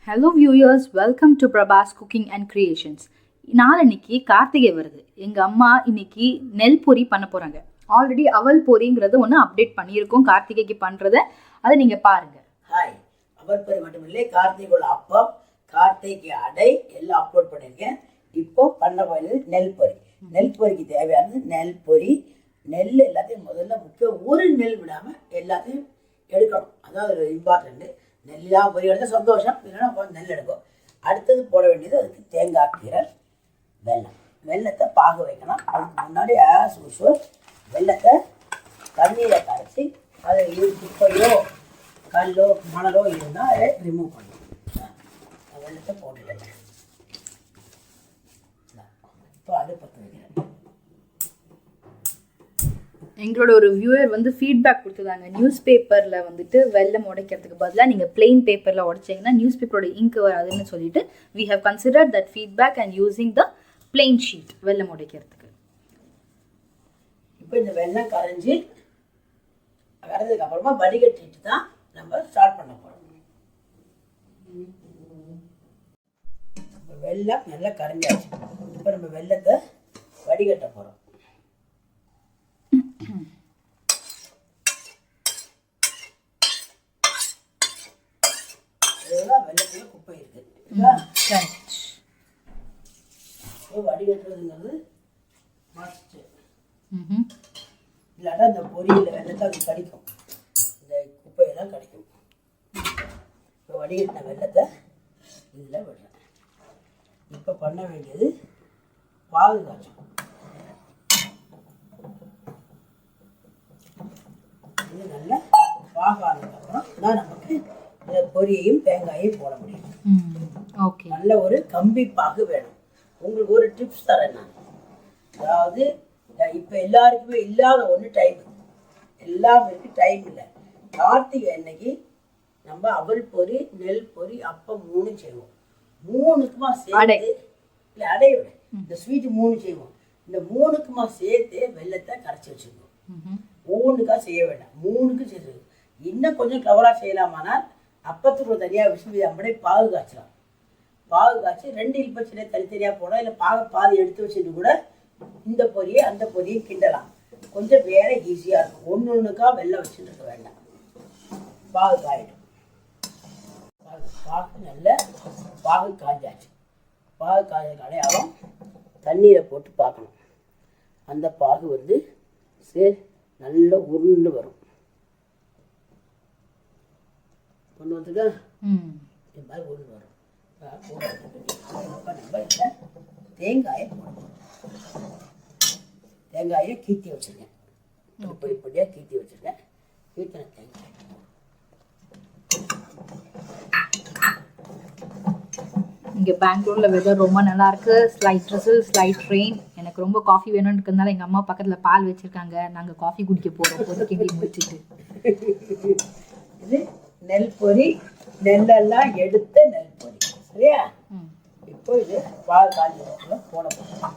Hello viewers, welcome to Prabha's Cooking and Creations. நாளைக்கு கார்த்திகை வருது. எங்க அம்மா இன்னைக்கு நெல் பொரி பண்ண போறாங்க. ஆல்ரெடி அவல் பொரிங்கிறது ஒன்று அப்டேட் பண்ணியிருக்கோம் கார்த்திகைக்கு பண்றத. அதை நீங்க பாருங்க. ஹாய், அவல் பொரி மட்டுமில்லை, கார்த்திகையோட அப்பம், கார்த்திகை அடை எல்லாம் அப்லோட் பண்ணியிருக்கேன். இப்போ பண்ண போகிறது நெல் பொரி. நெல் பொரிக்கு தேவையானது நெல் பொரி. நெல் எல்லாத்தையும் முதல்ல முக்கியம் ஒரு நெல் விடாமல் எல்லாத்தையும் எடுக்கணும். அதான் ஒரு இம்பார்ட்டண்ட்டு. நெல்லாம் பொரி எடுத்தால் சந்தோஷம், இல்லைன்னா கொஞ்சம் நெல் எடுக்கும். அடுத்தது போட வேண்டியது அதுக்கு தேங்காய் கீரல், வெல்லம். வெல்லத்தை பாகு வைக்கணும். அதுக்கு முன்னாடி ஆஸ் யூஷுவல் வெல்லத்தை தண்ணீரை கரைச்சி அதை குப்பையோ கல்லோ மணலோ இருந்தால் அதை ரிமூவ் பண்ணணும். வெல்லத்தை போட்டு வைக்கிறேன். இப்போ அடுப்பத்தை வைக்கிறேன். எங்களோட ஒரு வியூவர் வந்து ஃபீட்பேக் கொடுத்துருந்தாங்க, நியூஸ் பேப்பரில் வந்துட்டு வெல்லம் உடைக்கிறதுக்கு பதிலாக நீங்கள் பிளெயின் பேப்பரில் உடைச்சிங்கன்னா நியூஸ் பேப்பரோட இங்க் வராதுன்னு சொல்லிட்டு we have considered that feedback and using the plain sheet வெல்லம் உடைக்கிறதுக்கு. இப்போ இந்த வெல்லம் கரைஞ்சதுக்கு அப்புறமா வடிகட்டிட்டு தான் நம்ம ஸ்டார்ட் பண்ண போகிறோம். வெல்லம் நல்லா கரைஞ்சாச்சு. இப்போ நம்ம வெல்லத்தை வடிகட்ட போகிறோம். வெள்ளத்துல குப்பை இருக்கு. வடிகட்டுறதுங்கிறது மஸ்ட். இல்லாட்டா இந்த பொரியல வெள்ளத்தை அது கடிக்கும், இந்த குப்பையெல்லாம் கடிக்கும். இப்போ வடிகட்டின வெள்ளத்தை இதில் விடுறேன். இப்போ பண்ண வேண்டியது பாகு காய்ச்சல். இது நல்லா பாகானதுக்கப்புறம் தான் நமக்கு இந்த பொரியையும் தேங்காயையும் போட முடியும். ஓகே, நல்ல ஒரு கம்பி பாகு வேணும். உங்களுக்கு ஒரு டிப்ஸ் தரேன் நான். அதாவது இப்போ எல்லாருக்குமே இல்லாத ஒன்று டைம். எல்லாருக்கும் டைம் இல்லை. கார்த்திகை அன்னைக்கு நம்ம அவல் பொரி, நெல் பொரி, அப்பம் 3 செய்வோம். 3க்குமா சேர்த்து இல்லை அடையோட இந்த ஸ்வீட்டு 3 செய்வோம். இந்த 3க்குமா சேர்த்து வெல்லத்தை கரைச்சி வச்சுருக்கோம். ஒவ்வொன்றுக்காக செய்ய வேண்டாம், 3க்கும் செய்ய. இன்னும் கொஞ்சம் கிளவராக செய்யலாமானால் அப்பத்துக்குள்ள தனியாக விசுவி அப்படியே பாகு காய்ச்சலாம். பாகு காய்ச்சி 2 இல்பச்சிலே தனித்தனியாக போடலாம். இல்லை பாதி எடுத்து வச்சுட்டு கூட இந்த பொரியை அந்த பொரியை கிண்டலாம். கொஞ்சம் வேற ஈஸியாக இருக்கும். ஒன்றுக்காக வெள்ளம் வச்சுட்டு இருக்க வேண்டாம். பாகு காயிடும். பாகு நல்ல பாகு காய்ச்சாச்சு. பாகு காய்ச்ச அடையாளம் தண்ணீரை போட்டு பார்க்கணும். அந்த பாகு வந்து சரி நல்ல உருண்டு வரும். கொண்டு வந்துட்டா இது மாதிரி உருண்டு வரும். நம்ம இதில் தேங்காயை போடணும். தேங்காயை கீட்டி வச்சுருக்கேன். இப்படியாக கீட்டி வச்சுருக்கேன். கீட்டின தேங்காய் இங்கே பெங்களூரில் வெதர் ரொம்ப நல்லா இருக்கு. ஸ்லைட் ட்ரெஸ்ஸில் ஸ்லைட் ரெயின். எனக்கு ரொம்ப காஃபி வேணும்னு இருக்கிறதுனால எங்கள் அம்மா பக்கத்தில் பால் வச்சுருக்காங்க. நாங்கள் காஃபி குடிக்க போகிறோம் பொதுக்கி முடிச்சுட்டு. இது நெல் பொரி, நெல்லெல்லாம் எடுத்த நெல் பொரி. சரியா? இப்போ இது பால் காய்ச்சல போட போகிறோம்.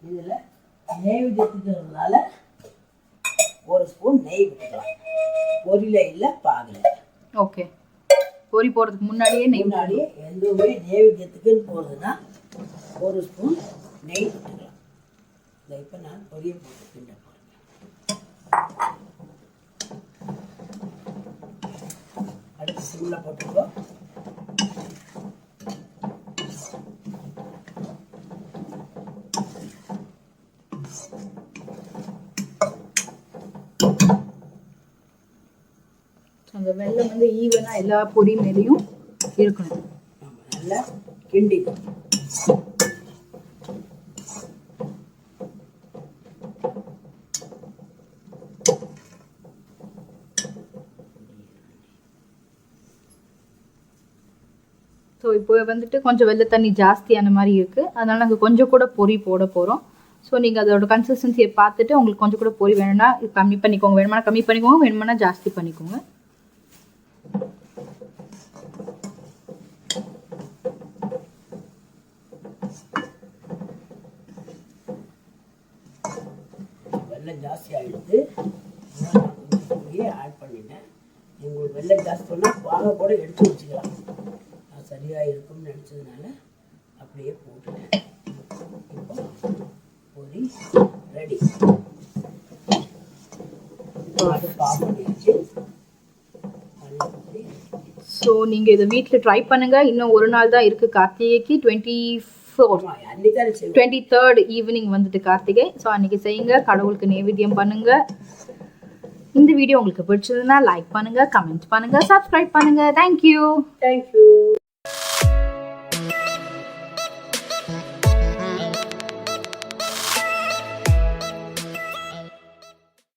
இதில் நெய் விட்டுக்கிறதுனால 1 ஸ்பூன் நெய் விட்டுக்கலாம். பொரியில இல்லை பாகில். ஓகே, பொரி போடுறதுக்கு முன்னாடியே எதுவுமே நெய்வேத்தியத்துக்குன்னு போடுறதுன்னா 1 ஸ்பூன் நெய் விட்டுக்கலாம். இதை இப்போ நான் பொரியை போட்டு கிண்ட போகிறேன். அடுத்து சிம்மில் போட்டுக்கோ. அந்த வெல்லம் வந்து ஈவனாக எல்லா பொரி மேலேயும் இருக்கணும். நல்லா கிண்டி ஸோ இப்போ வந்துட்டு கொஞ்சம் வெள்ளை தண்ணி ஜாஸ்தியான மாதிரி இருக்குது. அதனால நாங்கள் கொஞ்சம் கூட பொரி போட போகிறோம். ஸோ நீங்கள் அதோட கன்சிஸ்டன்சியை பார்த்துட்டு உங்களுக்கு கொஞ்சம் கூட பொரி வேணும்னா கம்மி பண்ணிக்கோங்க, வேணுமானா கம்மி பண்ணிக்கோங்க, வேணுமானா ஜாஸ்தி பண்ணிக்கோங்க. ஜாஸ்தி ஆகிடுது. நான் கொஞ்சம் பொடியே ஆட் பண்ணிட்டேன். உங்களுக்கு வெள்ளம் ஜாஸ்தி சொன்னால் பாக கூட எடுத்து வச்சுக்கலாம். நான் சரியாக இருக்கும்னு நினச்சதுனால அப்படியே போட்டுட்டேன். இப்போ பொரி ரெடி. அது பாக பண்ணியாச்சு. ஸோ நீங்கள் இதை வீட்டில் ட்ரை பண்ணுங்கள். இன்னும் ஒரு நாள் தான் இருக்குது கார்த்திகைக்கு. 23rd ஈவினிங் வந்துட்டு கார்த்திகை. ஸோ அன்றைக்கி செய்யுங்க, கடவுளுக்கு நைவேத்தியம் பண்ணுங்கள். இந்த வீடியோ உங்களுக்கு பிடிச்சதுன்னா லைக் பண்ணுங்கள், கமெண்ட் பண்ணுங்கள், சப்ஸ்கிரைப் பண்ணுங்கள். தேங்க்யூ.